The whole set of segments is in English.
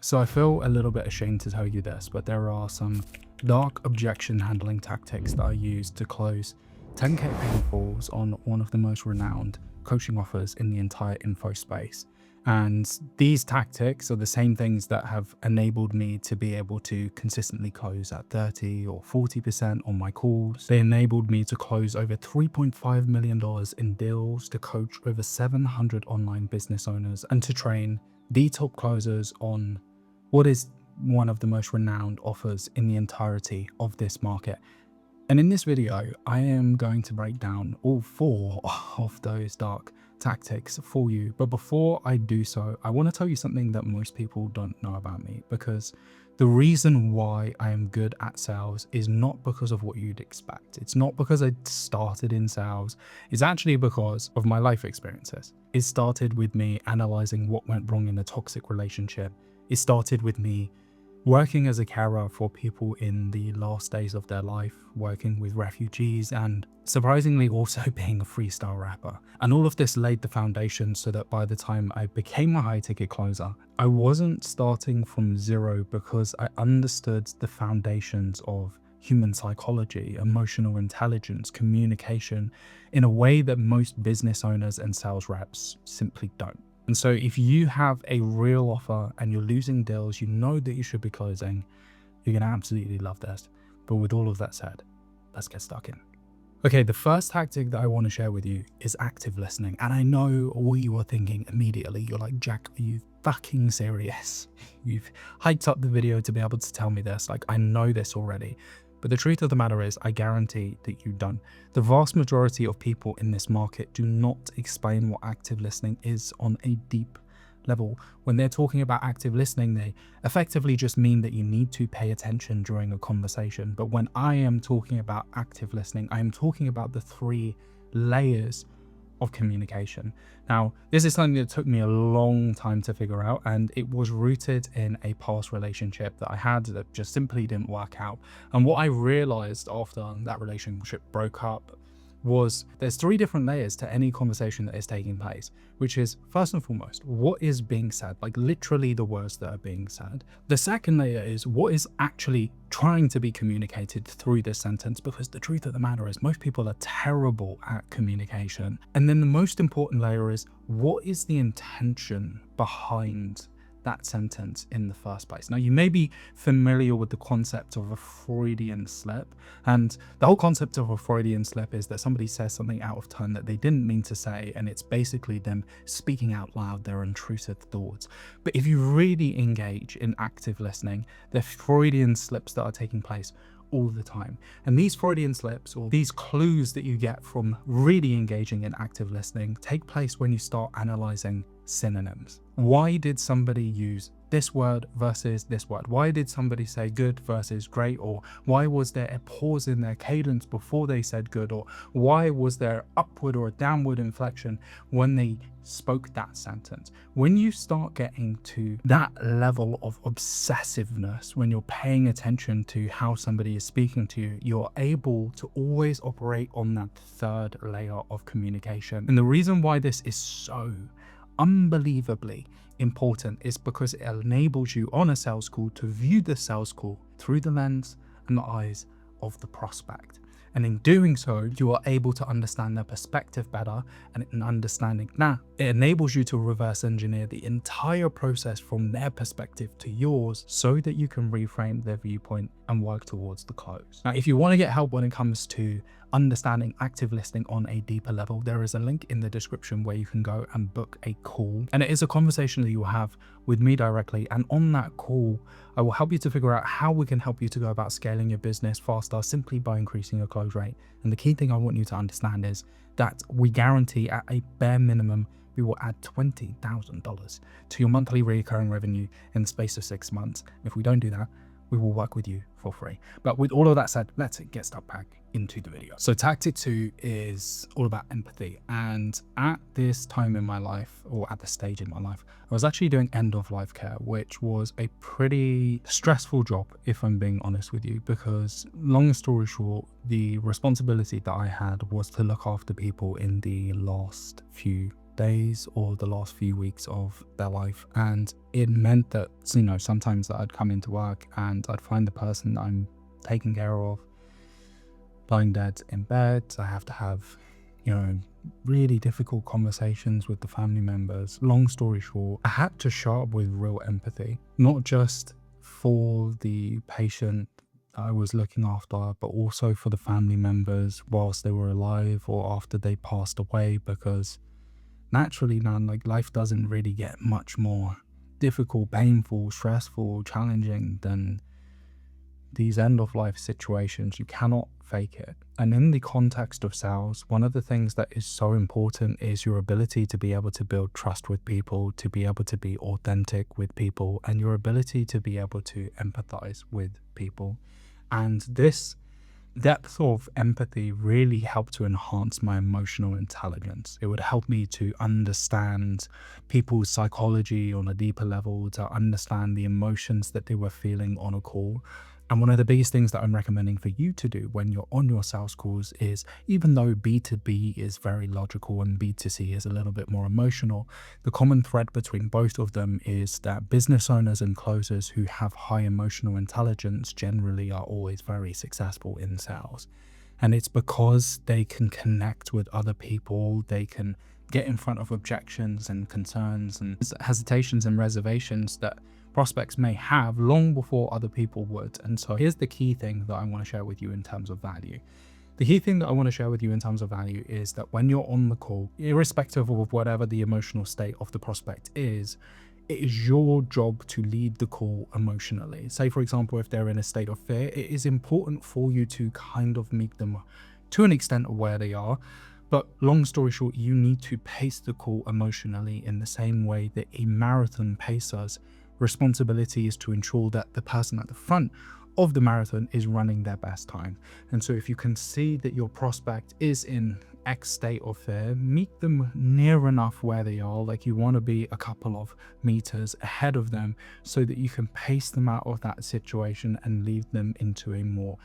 So I feel a little bit ashamed to tell you this, but there are some dark objection handling tactics that I use to close 10k paying calls on one of the most renowned coaching offers in the entire info space. And these tactics are the same things that have enabled me to be able to consistently close at 30 or 40% on my calls. They enabled me to close over $3.5 million in deals, to coach over 700 online business owners, and to train the top closers on what is one of the most renowned offers in the entirety of this market. And in this video, I am going to break down all 4 of those dark tactics for you. But before I do so, I want to tell you something that most people don't know about me, because the reason why I am good at sales is not because of what you'd expect. It's not because I started in sales. It's actually because of my life experiences. It started with me analyzing what went wrong in a toxic relationship. It started with me working as a carer for people in the last days of their life, working with refugees, and surprisingly also being a freestyle rapper. And all of this laid the foundation so that by the time I became a high-ticket closer, I wasn't starting from zero, because I understood the foundations of human psychology, emotional intelligence, communication in a way that most business owners and sales reps simply don't. And so if you have a real offer and you're losing deals, you know that you should be closing, you're going to absolutely love this. But with all of that said, let's get stuck in. Okay, the first tactic that I want to share with you is active listening. And I know what you are thinking immediately. You're like, Jack, are you fucking serious? You've hyped up the video to be able to tell me this. Like, I know this already. But the truth of the matter is, I guarantee that you don't. The vast majority of people in this market do not explain what active listening is on a deep level. When they're talking about active listening, they effectively just mean that you need to pay attention during a conversation. But when I am talking about active listening, I am talking about the 3 layers of communication. Now, this is something that took me a long time to figure out, and it was rooted in a past relationship that I had that just simply didn't work out. And what I realized after that relationship broke up was there's 3 different layers to any conversation that is taking place, which is, first and foremost, what is being said, like literally the words that are being said. The second layer is what is actually trying to be communicated through this sentence, because the truth of the matter is most people are terrible at communication. And then the most important layer is what is the intention behind that sentence in the first place. Now, you may be familiar with the concept of a Freudian slip, and the whole concept of a Freudian slip is that somebody says something out of turn that they didn't mean to say, and it's basically them speaking out loud their intrusive thoughts. But if you really engage in active listening, the Freudian slips that are taking place all the time. And these Freudian slips, or these clues that you get from really engaging in active listening, take place when you start analyzing synonyms. Why did somebody use this word versus this word? Why did somebody say good versus great? Or why was there a pause in their cadence before they said good? Or why was there upward or a downward inflection when they spoke that sentence? When you start getting to that level of obsessiveness, when you're paying attention to how somebody is speaking to you, you're able to always operate on that 3rd layer of communication. And the reason why this is so unbelievably important is because it enables you on a sales call to view the sales call through the lens and the eyes of the prospect. And in doing so, you are able to understand their perspective better, and in understanding that, it enables you to reverse engineer the entire process from their perspective to yours, so that you can reframe their viewpoint and work towards the close. Now, if you want to get help when it comes to understanding active listening on a deeper level, there is a link in the description where you can go and book a call. And it is a conversation that you will have with me directly. And on that call, I will help you to figure out how we can help you to go about scaling your business faster simply by increasing your close rate. And the key thing I want you to understand is that we guarantee at a bare minimum, we will add $20,000 to your monthly recurring revenue in the space of 6 months. If we don't do that, we will work with you for free. But with all of that said, let's get stuck back into the video. So tactic 2 is all about empathy. And at this time in my life, or at this stage in my life, I was actually doing end of life care, which was a pretty stressful job, if I'm being honest with you, because long story short, the responsibility that I had was to look after people in the last few days or the last few weeks of their life. And it meant that, sometimes that I'd come into work and I'd find the person that I'm taking care of lying dead in bed. I have to have, really difficult conversations with the family members. Long story short, I had to show up with real empathy, not just for the patient I was looking after, but also for the family members whilst they were alive or after they passed away, because naturally, man, like, life doesn't really get much more difficult, painful, stressful, challenging than these end of life situations. You cannot fake it. And in the context of sales, one of the things that is so important is your ability to be able to build trust with people, to be able to be authentic with people, and your ability to be able to empathize with people. And this depth of empathy really helped to enhance my emotional intelligence. It would help me to understand people's psychology on a deeper level, to understand the emotions that they were feeling on a call. And one of the biggest things that I'm recommending for you to do when you're on your sales calls is, even though B2B is very logical and B2C is a little bit more emotional, the common thread between both of them is that business owners and closers who have high emotional intelligence generally are always very successful in sales. And it's because they can connect with other people, they can get in front of objections and concerns and hesitations and reservations that prospects may have long before other people would. And so here's the key thing that I want to share with you in terms of value. The key thing that I want to share with you in terms of value is that when you're on the call, irrespective of whatever the emotional state of the prospect is, it is your job to lead the call emotionally. Say, for example, if they're in a state of fear, it is important for you to kind of meet them to an extent of where they are. But long story short, you need to pace the call emotionally in the same way that a marathon pacer's responsibility is to ensure that the person at the front of the marathon is running their best time. And so if you can see that your prospect is in X state of fear, meet them near enough where they are, like you want to be a couple of meters ahead of them so that you can pace them out of that situation and lead them into a more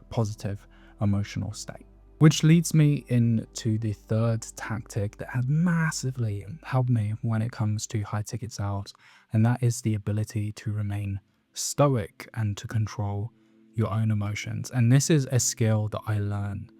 positive emotional state. Which leads me into the third tactic that has massively helped me when it comes to high ticket sales, and that is the ability to remain stoic and to control your own emotions. And this is a skill that I learned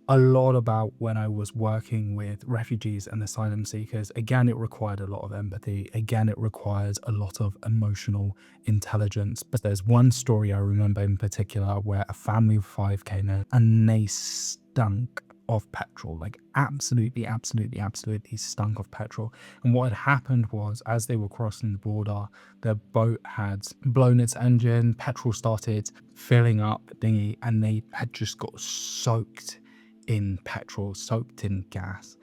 a lot about when I was working with refugees and asylum seekers. Again, it required a lot of empathy. Again, it requires a lot of emotional intelligence. But there's one story I remember in particular where a family of 5 came in and they stunk of petrol, like absolutely stunk of petrol. And what had happened was, as they were crossing the border, their boat had blown its engine, petrol started filling up the dinghy, and they had just got soaked in petrol, soaked in gas.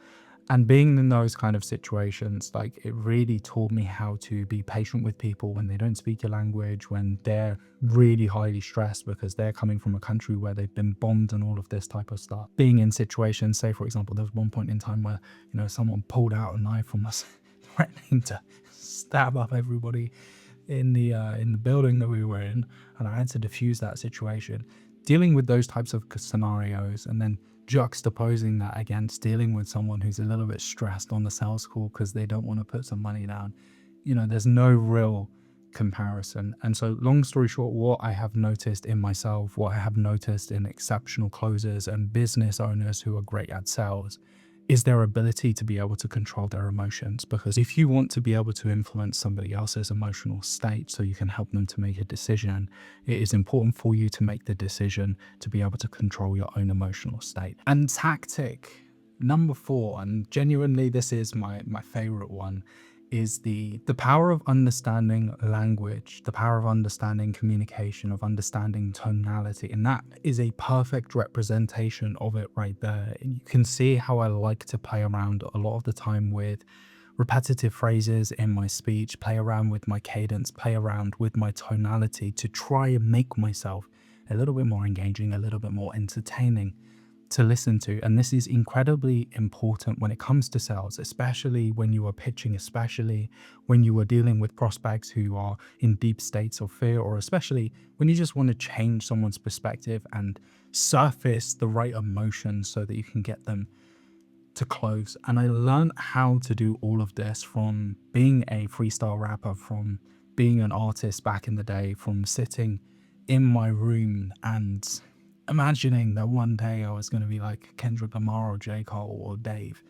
And being in those kind of situations, like, it really taught me how to be patient with people when they don't speak your language, when they're really highly stressed because they're coming from a country where they've been bombed and all of this type of stuff. Being in situations, say for example, there was one point in time where, someone pulled out a knife from us, threatening to stab up everybody in the building that we were in, and I had to defuse that situation. Dealing with those types of scenarios and then juxtaposing that against dealing with someone who's a little bit stressed on the sales call because they don't want to put some money down, there's no real comparison. And so, long story short, what I have noticed in myself, what I have noticed in exceptional closers and business owners who are great at sales, is their ability to be able to control their emotions. Because if you want to be able to influence somebody else's emotional state so you can help them to make a decision, it is important for you to make the decision to be able to control your own emotional state. And tactic number 4, and genuinely this is my favorite one, is the power of understanding language, the power of understanding communication, of understanding tonality. And that is a perfect representation of it right there. And you can see how I like to play around a lot of the time with repetitive phrases in my speech, play around with my cadence, play around with my tonality to try and make myself a little bit more engaging, a little bit more entertaining to listen to. And this is incredibly important when it comes to sales, especially when you are pitching, especially when you are dealing with prospects who are in deep states of fear, or especially when you just want to change someone's perspective and surface the right emotions so that you can get them to close. And I learned how to do all of this from being a freestyle rapper, from being an artist back in the day, from sitting in my room and imagining that one day I was going to be like Kendrick Lamar or J. Cole or Dave,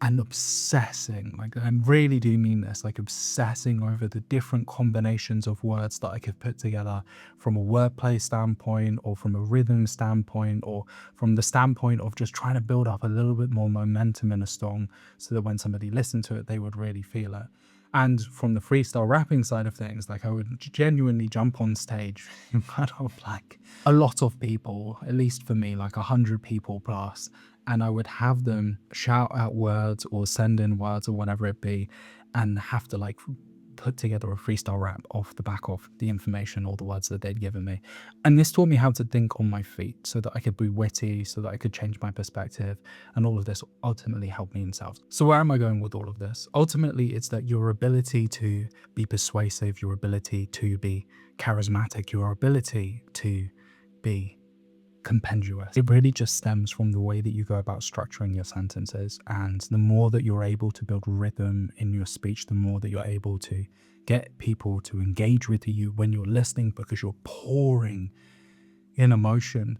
and obsessing, like I really do mean this, like obsessing over the different combinations of words that I could put together from a wordplay standpoint, or from a rhythm standpoint, or from the standpoint of just trying to build up a little bit more momentum in a song so that when somebody listened to it, they would really feel it. And from the freestyle rapping side of things, like I would genuinely jump on stage in front of like a lot of people, at least for me, like 100 people plus, and I would have them shout out words or send in words or whatever it be, and have to like put together a freestyle rap off the back of the information or the words that they'd given me. And this taught me how to think on my feet so that I could be witty, so that I could change my perspective, and all of this ultimately helped me in sales. So where am I going with all of this? Ultimately, it's that your ability to be persuasive, your ability to be charismatic, your ability to be compendious, it really just stems from the way that you go about structuring your sentences. And the more that you're able to build rhythm in your speech, the more that you're able to get people to engage with you when you're listening, because you're pouring in emotion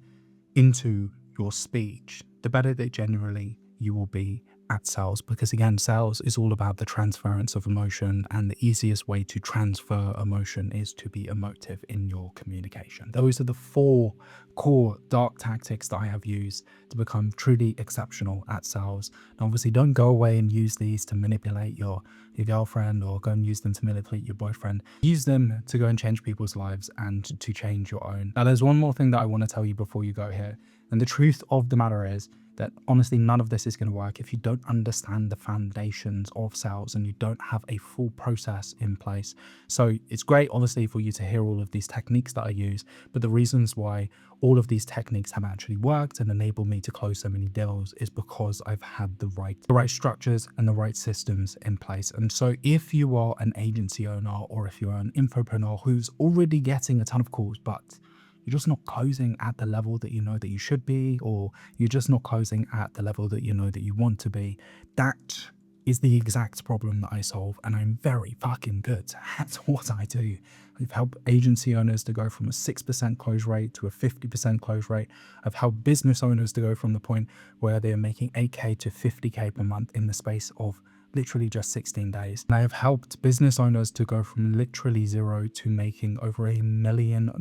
into your speech, the better that generally you will be at sales. Because again, sales is all about the transference of emotion, and the easiest way to transfer emotion is to be emotive in your communication. Those are the 4 core dark tactics that I have used to become truly exceptional at sales. Now, obviously, don't go away and use these to manipulate your girlfriend, or go and use them to manipulate your boyfriend. Use them to go and change people's lives and to change your own. Now, there's one more thing that I want to tell you before you go here. And the truth of the matter is that honestly, none of this is going to work if you don't understand the foundations of sales and you don't have a full process in place. So it's great, honestly, for you to hear all of these techniques that I use, but the reasons why all of these techniques have actually worked and enabled me to close so many deals is because I've had the right structures and the right systems in place. And so if you are an agency owner, or if you're an infopreneur who's already getting a ton of calls, but you're just not closing at the level that you know that you should be, or you're just not closing at the level that you know that you want to be, that is the exact problem that I solve, and I'm very fucking good at what I do. I've helped agency owners to go from a 6% close rate to a 50% close rate. I've helped business owners to go from the point where they're making 8K to 50K per month in the space of literally just 16 days. And I have helped business owners to go from literally zero to making over $1 million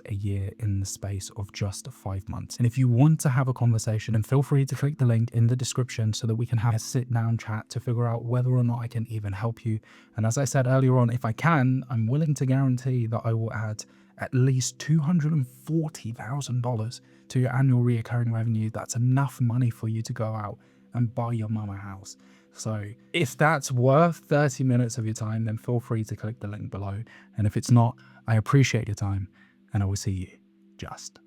a year in the space of just 5 months. And if you want to have a conversation, then feel free to click the link in the description so that we can have a sit down chat to figure out whether or not I can even help you. And as I said earlier on, if I can, I'm willing to guarantee that I will add at least $240,000 to your annual recurring revenue. That's enough money for you to go out and buy your mama a house. So if that's worth 30 minutes of your time, then feel free to click the link below. And if it's not, I appreciate your time, and I will see you just